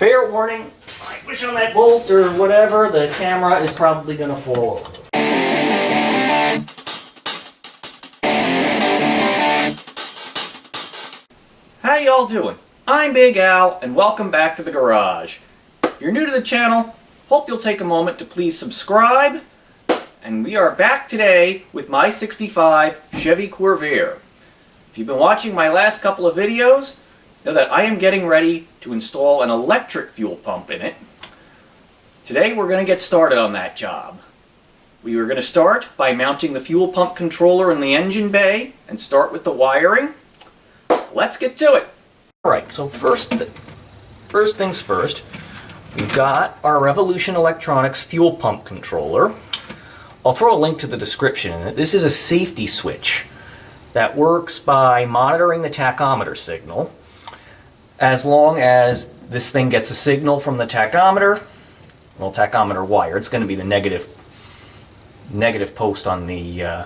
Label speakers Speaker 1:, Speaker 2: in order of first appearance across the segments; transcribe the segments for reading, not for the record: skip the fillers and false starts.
Speaker 1: Fair warning, I push on that bolt or whatever, the camera is probably going to fall over. How y'all doing? I'm Big Al, and welcome back to the garage. If you're new to the channel, hope you'll take a moment to please subscribe. And we are back today with my 65 Chevy Corvair. If you've been watching my last couple of videos, know that I am getting ready to install an electric fuel pump in it. Today we're going to get started on that job. We are going to start by mounting the fuel pump controller in the engine bay and start with the wiring. Let's get to it. Alright, so first things first, we've got our Revolution Electronics fuel pump controller. I'll throw a link to the description. This is a safety switch that works by monitoring the tachometer signal. As long as this thing gets a signal from the tachometer, well, tachometer wire, it's going to be the negative post on the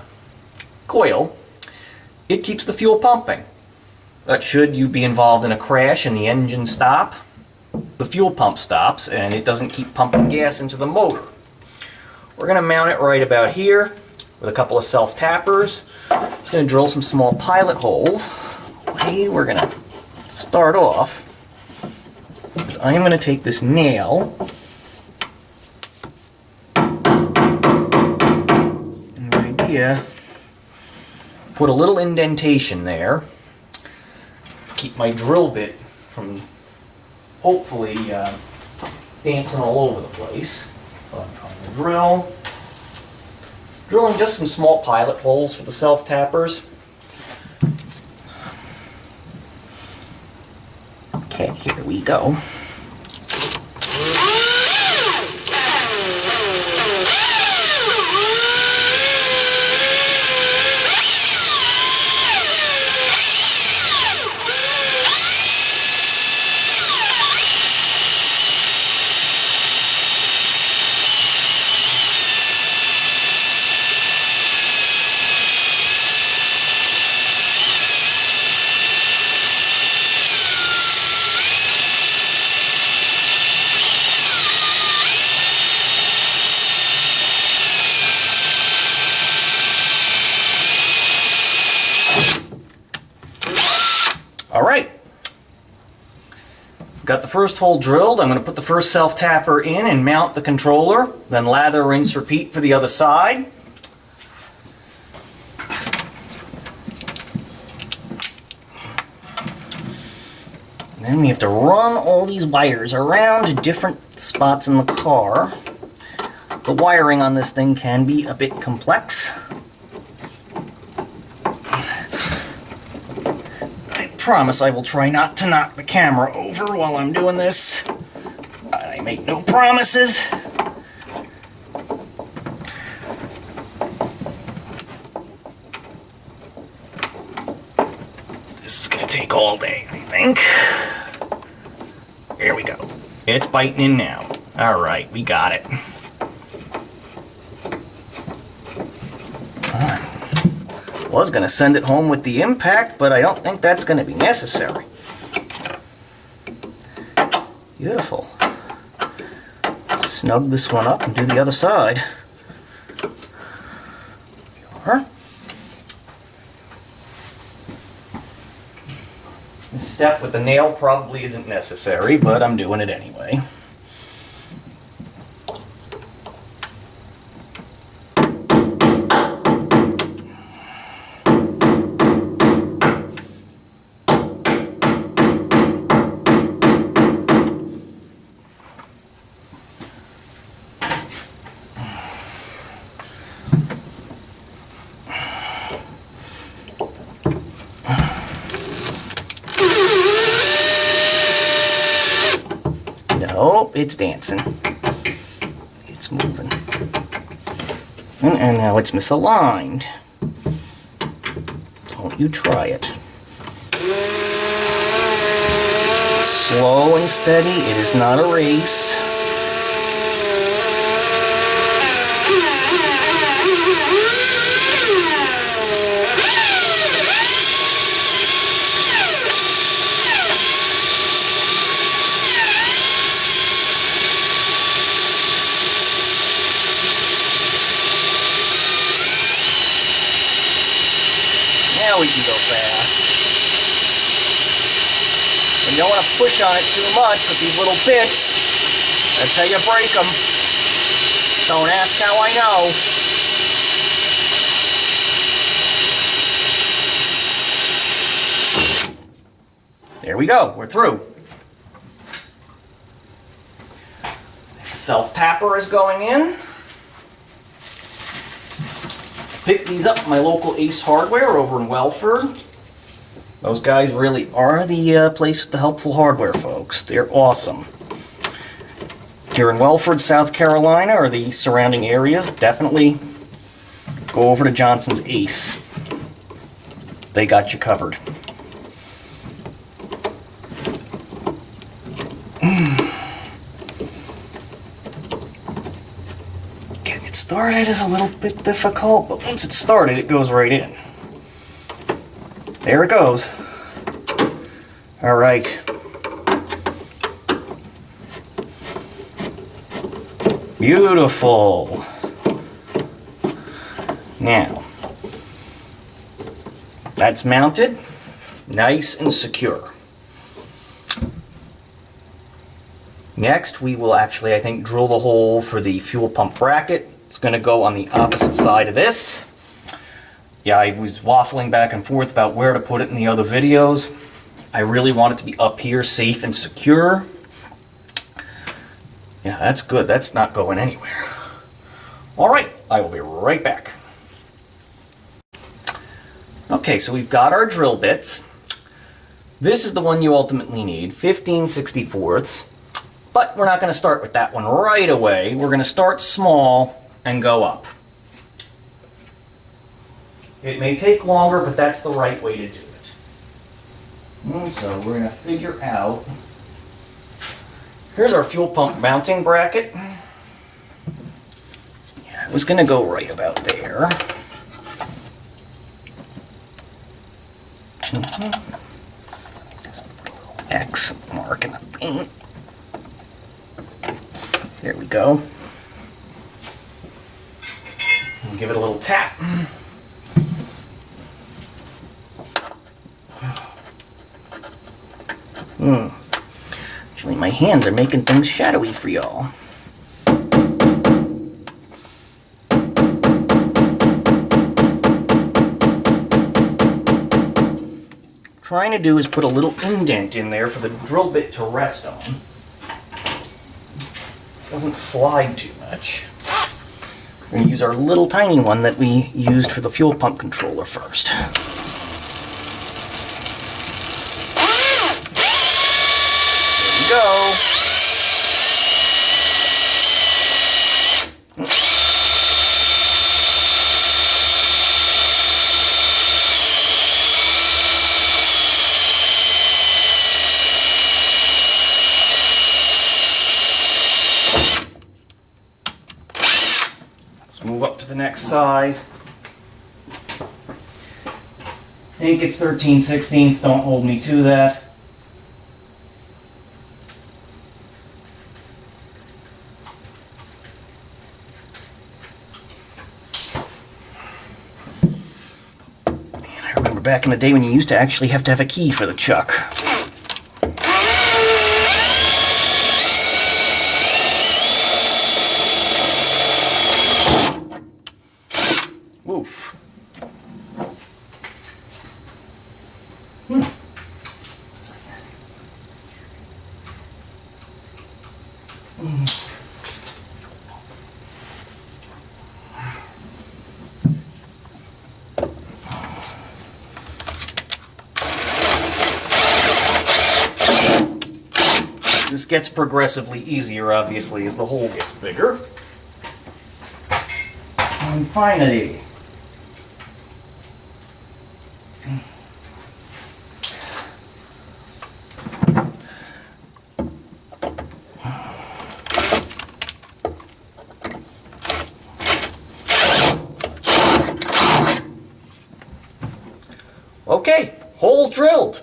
Speaker 1: coil, it keeps the fuel pumping. But should you be involved in a crash and the engine stop, the fuel pump stops and it doesn't keep pumping gas into the motor. We're going to mount it right about here with a couple of self-tappers. Just going to drill some small pilot holes. We're going to start off is I'm going to take this nail and the idea, put a little indentation there, keep my drill bit from hopefully dancing all over the place. So I'm trying to drilling just some small pilot holes for the self-tappers. Okay, here we go. Alright, got the first hole drilled. I'm going to put the first self-tapper in and mount the controller, then lather, rinse, repeat for the other side. And then we have to run all these wires around to different spots in the car. The wiring on this thing can be a bit complex. I promise I will try not to knock the camera over while I'm doing this. I make no promises. This is going to take all day, I think. There we go. It's biting in now. Alright, we got it. Was going to send it home with the impact, but I don't think that's going to be necessary. Beautiful. Let's snug this one up and do the other side. There we are. This step with the nail probably isn't necessary, but I'm doing it anyway. Oh, it's dancing. It's moving. And now it's misaligned. Don't you try it. Slow and steady. It is not a race. Now we can go fast. And you don't want to push on it too much with these little bits. That's how you break them. Don't ask how I know. There we go, we're through. Self-tapper is going in. Picked these up at my local Ace Hardware over in Welford. Those guys really are the place with the helpful hardware, folks. They're awesome. If you're in Welford, South Carolina, or the surrounding areas, definitely go over to Johnson's Ace. They got you covered. Getting it started is a little bit difficult, but once it's started, it goes right in. There it goes. All right. Beautiful. Now, that's mounted, nice and secure. Next, we will actually, I think, drill the hole for the fuel pump bracket. It's going to go on the opposite side of this. Yeah, I was waffling back and forth about where to put it in the other videos. I really want it to be up here, safe and secure. Yeah, that's good. That's not going anywhere. All right, I will be right back. Okay, so we've got our drill bits. This is the one you ultimately need, 15/64. But we're not going to start with that one right away. We're going to start small and go up. It may take longer, but that's the right way to do it. And so we're going to figure out... Here's our fuel pump mounting bracket. Yeah, it was going to go right about there. Just put a little X mark in the paint. There we go. And give it a little tap. Actually, my hands are making things shadowy for y'all. Trying to do is put a little indent in there for the drill bit to rest on. Doesn't slide too much. We're going to use our little tiny one that we used for the fuel pump controller first. There we go. Move up to the next size. I think it's 13/16, don't hold me to that. Man, I remember back in the day when you used to actually have a key for the chuck. Oof. This gets progressively easier, obviously, as the hole gets bigger. And finally, okay, holes drilled.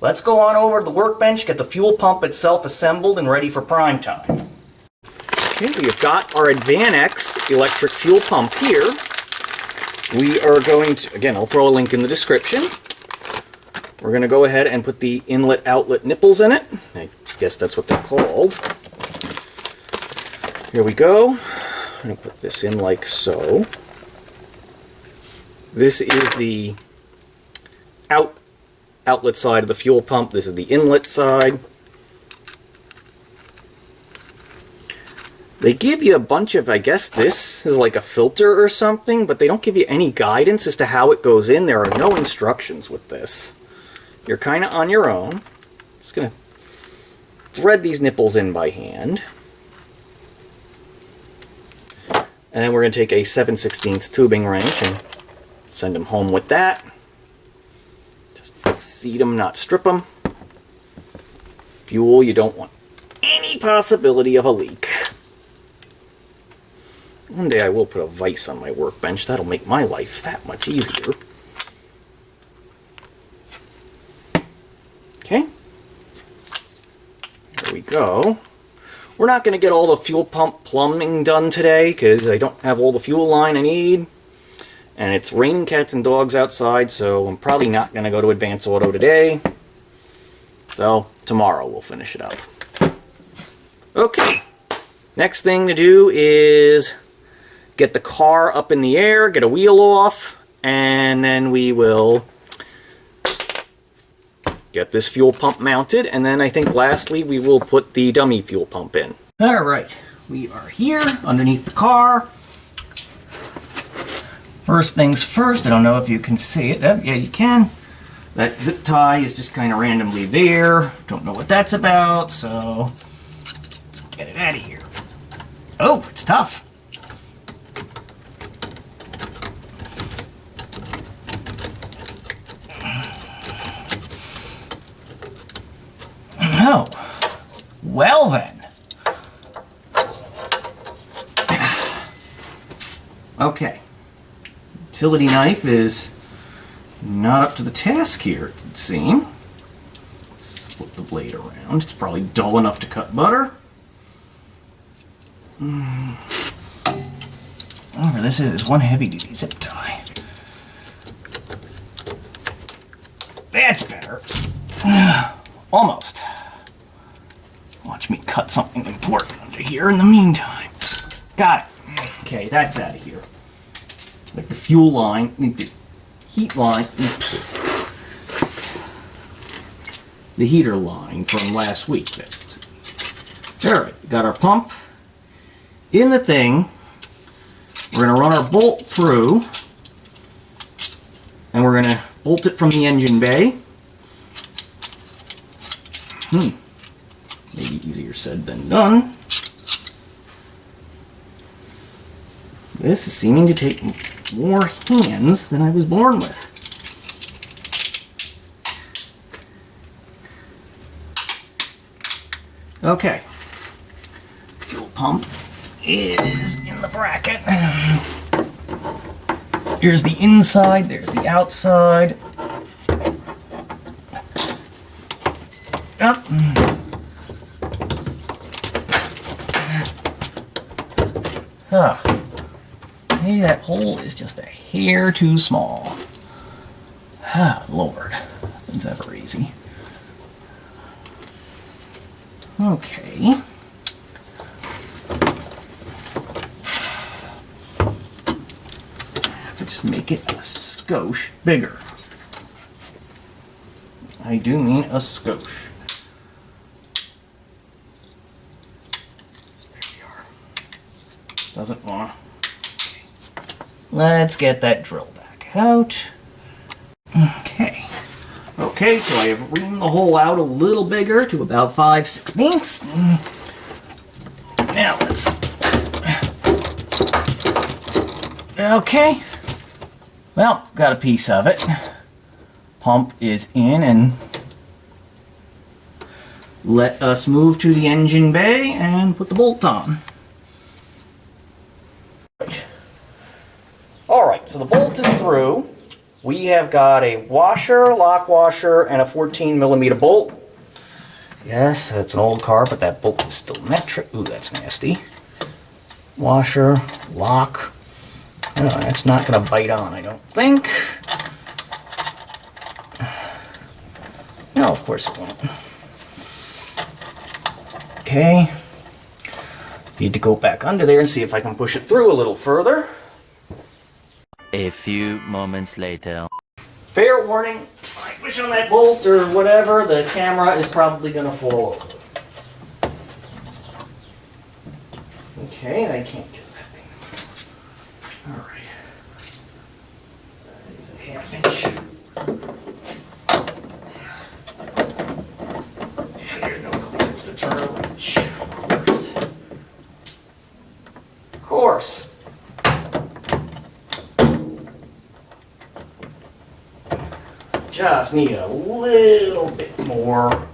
Speaker 1: Let's go on over to the workbench, get the fuel pump itself assembled and ready for prime time. Okay, we've got our AdvanEx electric fuel pump here. we are going to, again, I'll throw a link in the description. We're going to go ahead and put the inlet-outlet nipples in it. I guess that's what they're called. Here we go. I'm going to put this in like so. This is the outlet side of the fuel pump. This is the inlet side. They give you a bunch of, I guess this is like a filter or something, but they don't give you any guidance as to how it goes in. There are no instructions with this. You're kind of on your own. Just going to thread these nipples in by hand. And then we're going to take a 7/16 tubing wrench and send them home with that. Just seat them, not strip them. Fuel, you don't want any possibility of a leak. One day I will put a vise on my workbench. That'll make my life that much easier. Okay. There we go. We're not going to get all the fuel pump plumbing done today because I don't have all the fuel line I need. And it's raining cats and dogs outside, so I'm probably not going to go to Advance Auto today. So tomorrow we'll finish it up. Okay. Next thing to do is get the car up in the air, get a wheel off, and then we will get this fuel pump mounted, and then I think lastly we will put the dummy fuel pump in. Alright, we are here underneath the car. First things first, I don't know if you can see it. Yeah, you can. That zip tie is just kind of randomly there. Don't know what that's about, so let's get it out of here. Oh, it's tough. Oh, well then. Okay. Utility knife is not up to the task here, it would seem. Split the blade around. It's probably dull enough to cut butter. Whatever this is one heavy-duty zip tie. That's better. Almost. Watch me cut something important under here in the meantime. Got it. Okay, that's out of here. Like the fuel line, the heat line, oops. The heater line from last week. Alright, got our pump in the thing. We're going to run our bolt through, and we're going to bolt it from the engine bay. Maybe easier said than done. This is seeming to take more hands than I was born with. Okay. Fuel pump is in the bracket. Here's the inside, there's the outside. Up. Maybe that hole is just a hair too small. Lord, nothing's ever easy. Okay. I have to just make it a skosh bigger. I do mean a skosh. There we are. Doesn't want to. Let's get that drill back out. Okay. Okay, so I have reamed the hole out a little bigger to about 5/16. Now let's... Okay. Well, got a piece of it. Pump is in, and let us move to the engine bay and put the bolt on. Alright, so the bolt is through. We have got a washer, lock washer, and a 14mm bolt. Yes, it's an old car, but that bolt is still metric. Ooh, that's nasty. Washer, lock. No, that's not going to bite on, I don't think. No, of course it won't. Okay. Need to go back under there and see if I can push it through a little further.
Speaker 2: A few moments later.
Speaker 1: Fair warning, if I push on that bolt or whatever, the camera is probably going to fall over. Okay, I can't get that thing. Alright. That is a ½ inch. And there's no clearance to turn a wrench, of course. Just need a little bit more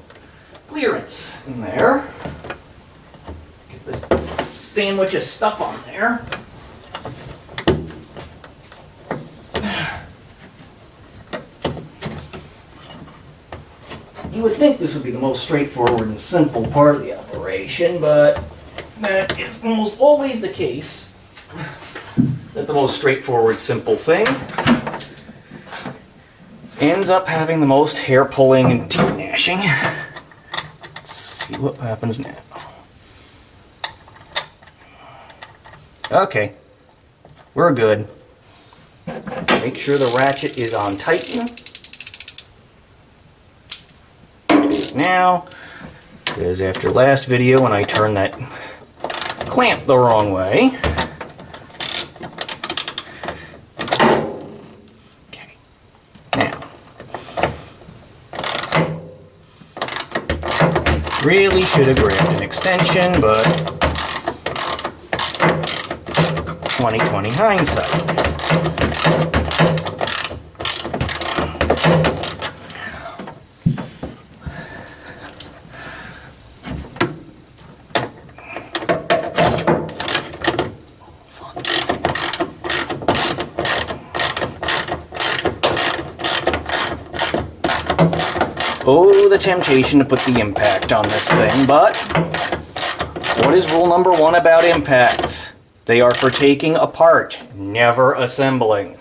Speaker 1: clearance in there. Get this sandwich of stuff on there. You would think this would be the most straightforward and simple part of the operation, but that is almost always the case. That the most straightforward, simple thing ends up having the most hair pulling and teeth gnashing. Let's see what happens now. Okay, we're good. Make sure the ratchet is on tighten. It is now, because after last video when I turned that clamp the wrong way. Really should have grabbed an extension, but 20/20 hindsight. Oh, the temptation to put the impact on this thing, but what is rule number 1 about impacts? They are for taking apart, never assembling.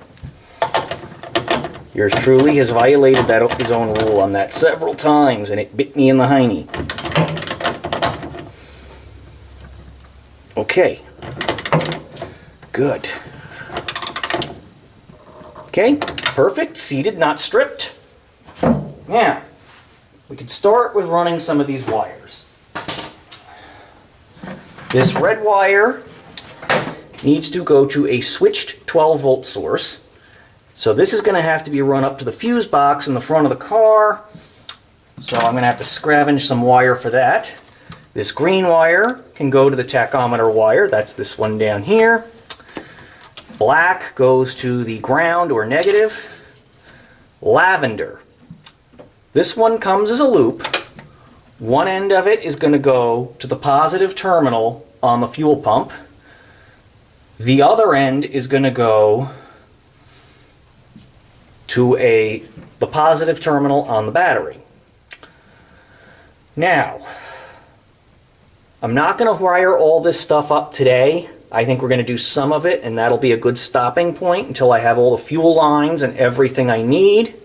Speaker 1: Yours truly has violated his own rule on that several times, and it bit me in the hiney. Okay. Good. Okay, perfect, seated, not stripped. Now, we could start with running some of these wires. This red wire needs to go to a switched 12-volt source. So this is going to have to be run up to the fuse box in the front of the car. So I'm going to have to scavenge some wire for that. This green wire can go to the tachometer wire. That's this one down here. Black goes to the ground or negative. Lavender. This one comes as a loop. One end of it is going to go to the positive terminal on the fuel pump. The other end is going to go to the positive terminal on the battery. Now, I'm not going to wire all this stuff up today. I think we're going to do some of it, and that'll be a good stopping point until I have all the fuel lines and everything I need.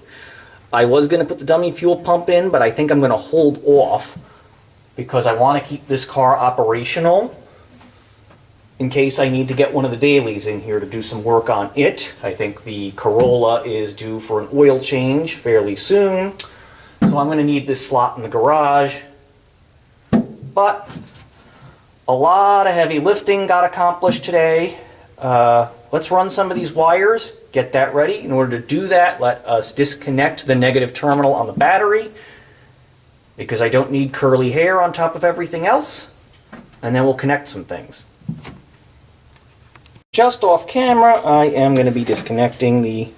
Speaker 1: I was going to put the dummy fuel pump in, but I think I'm going to hold off because I want to keep this car operational in case I need to get one of the dailies in here to do some work on it. I think the Corolla is due for an oil change fairly soon, so I'm going to need this slot in the garage. But a lot of heavy lifting got accomplished today. Let's run some of these wires, get that ready. In order to do that, let us disconnect the negative terminal on the battery because I don't need curly hair on top of everything else. And then we'll connect some things. Just off camera, I am going to be disconnecting the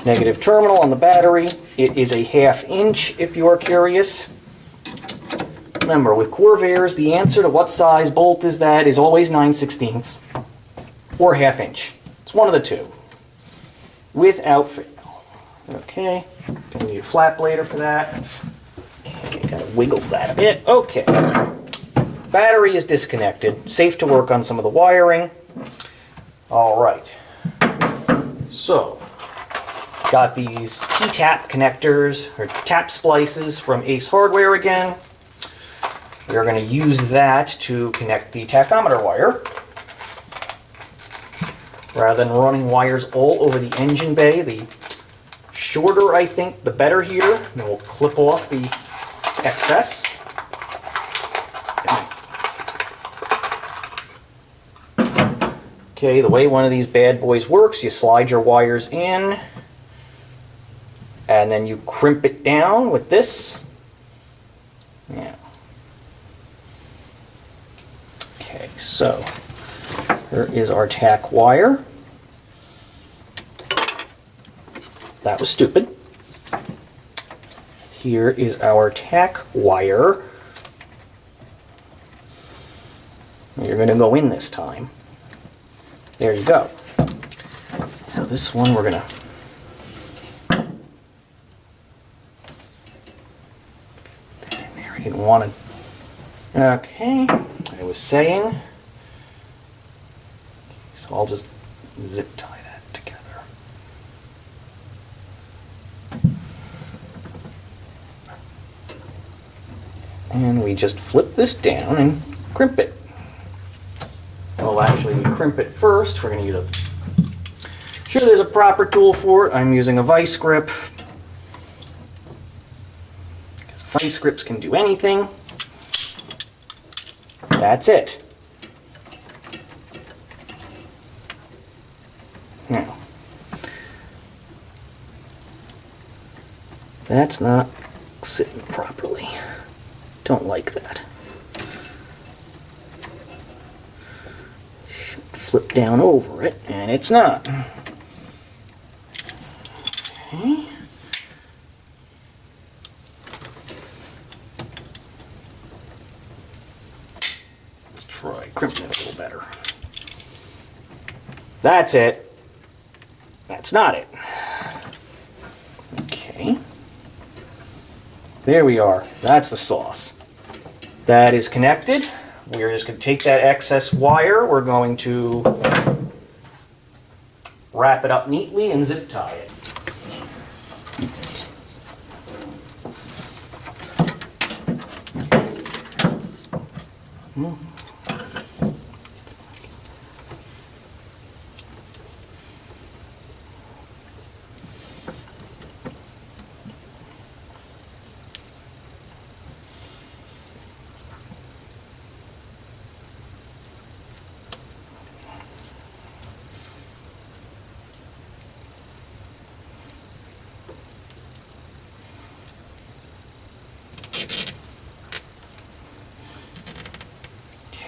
Speaker 1: negative terminal on the battery. It is a ½ inch if you are curious. Remember, with Corvairs, the answer to what size bolt is that is always 9/16 or ½ inch. It's one of the two, without fail. Okay, gonna need a flat blader for that. Okay, gotta wiggle that a bit. Okay, battery is disconnected. Safe to work on some of the wiring. All right, So, got these T-tap connectors, or tap splices from Ace Hardware again. We're going to use that to connect the tachometer wire. Rather than running wires all over the engine bay, the shorter, I think, the better here. Then we'll clip off the excess. Okay, the way one of these bad boys works, you slide your wires in, and then you crimp it down with this. Yeah. Okay, so here is our tack wire. That was stupid. Here is our tack wire. You're going to go in this time. There you go. Now this one we're going to put that in there. I didn't want to. Okay, I was saying. So I'll just zip tie that together. And we just flip this down and crimp it. Well, actually, we crimp it first. We're going to use a... Sure, there's a proper tool for it. I'm using a vice grip. Because vice grips can do anything. That's it. Now, that's not sitting properly. Don't like that. Should flip down over it, and it's not. Okay. Let's try crimping it a little better. That's it. That's not it. Okay. There we are. That's the sauce. That is connected. We're just going to take that excess wire. We're going to wrap it up neatly and zip tie it.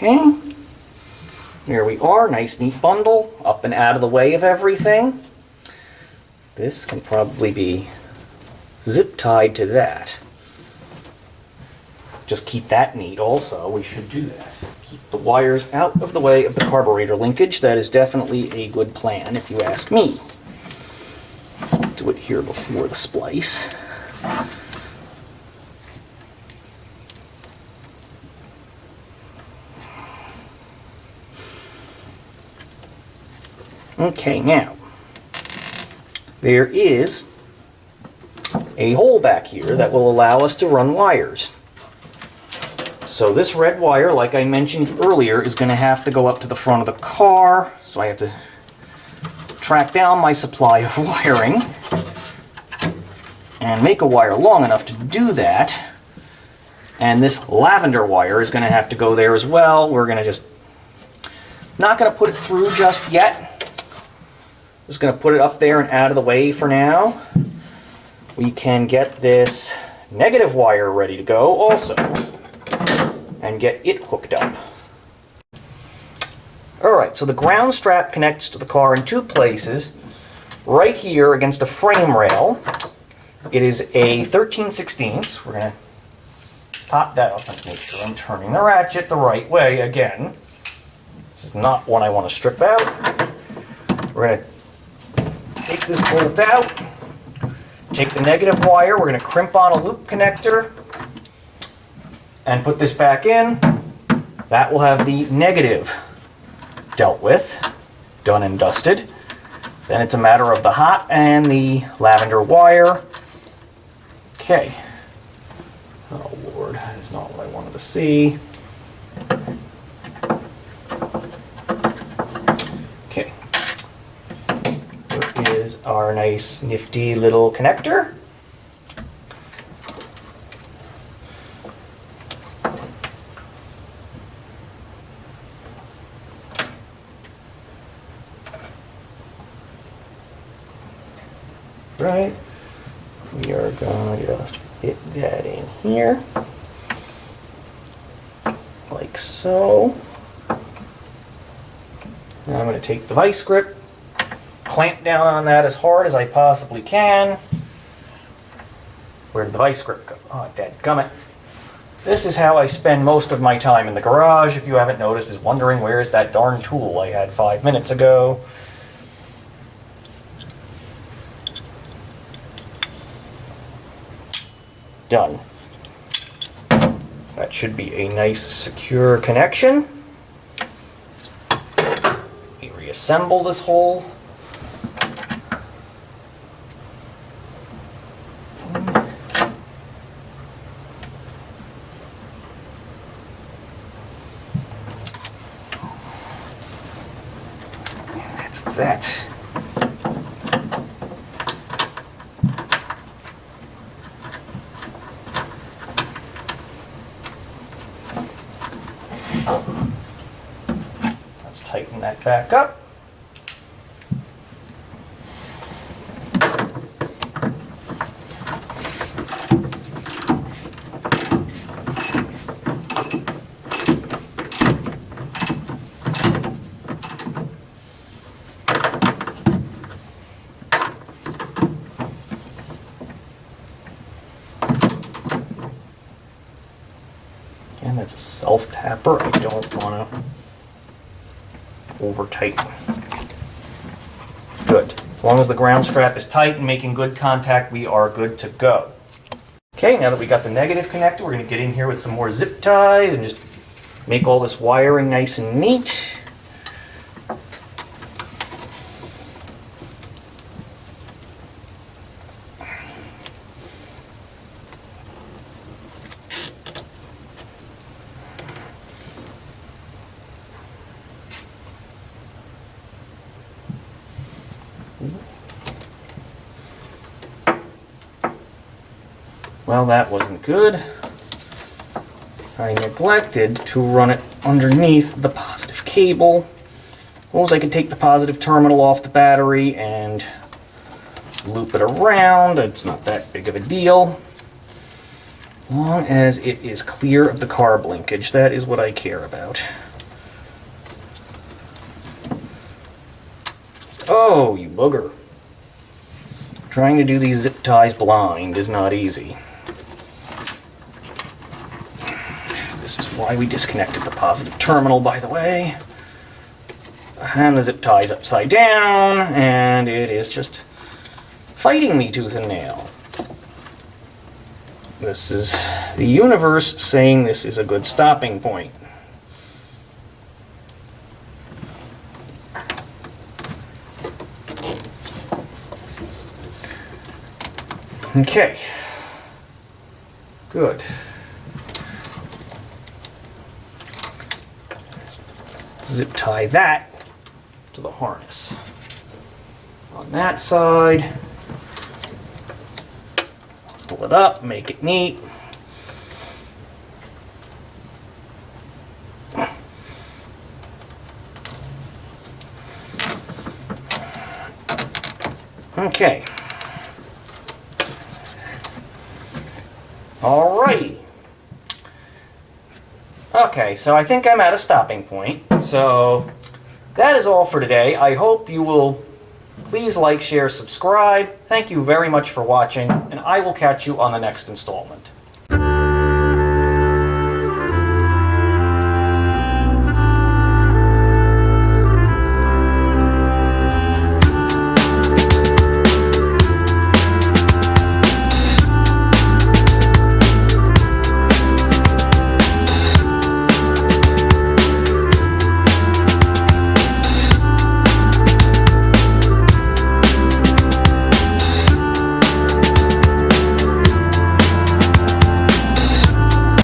Speaker 1: Okay, there we are, nice neat bundle, up and out of the way of everything. This can probably be zip tied to that. Just keep that neat also, we should do that. Keep the wires out of the way of the carburetor linkage. That is definitely a good plan if you ask me. Do it here before the splice. Okay, now, there is a hole back here that will allow us to run wires. So this red wire, like I mentioned earlier, is going to have to go up to the front of the car. So I have to track down my supply of wiring and make a wire long enough to do that. And this lavender wire is going to have to go there as well. We're going to just, not going to put it through just yet. Just going to put it up there and out of the way for now. We can get this negative wire ready to go also and get it hooked up. Alright, so the ground strap connects to the car in two places. Right here against a frame rail. It is a 13/16. We're going to pop that up and make sure I'm turning the ratchet the right way again. This is not one I want to strip out. We're going to take this bolt out, take the negative wire, we're going to crimp on a loop connector and put this back in. That will have the negative dealt with, done and dusted. Then it's a matter of the hot and the lavender wire. Okay. Oh Lord, that is not what I wanted to see. Okay. Here is our nice nifty little connector. Right, we are going to just fit that in here, like so. Now I'm going to take the vice grip, clamp down on that as hard as I possibly can. Where did the vice grip go? Oh, dadgummit. This is how I spend most of my time in the garage, if you haven't noticed, is wondering where is that darn tool I had 5 minutes ago. Done. That should be a nice secure connection. We reassemble this hole. And that's that. Let's tighten that back up. And that's a self-tapper. I don't want to over-tighten. Good. As long as the ground strap is tight and making good contact, we are good to go. Okay, now that we got the negative connector, we're going to get in here with some more zip ties and just make all this wiring nice and neat. Well, that wasn't good. I neglected to run it underneath the positive cable. Suppose I could take the positive terminal off the battery and loop it around. It's not that big of a deal. As long as it is clear of the carb linkage, that is what I care about. Oh, you booger. Trying to do these zip ties blind is not easy. This is why we disconnected the positive terminal, by the way. And the zip tie is upside down, and it is just fighting me tooth and nail. This is the universe saying this is a good stopping point. Okay. Good. Zip tie that to the harness. On that side, pull it up, make it neat. Okay. Alrighty. Okay, so I think I'm at a stopping point. So that is all for today. I hope you will please like, share, subscribe. Thank you very much for watching, and I will catch you on the next installment.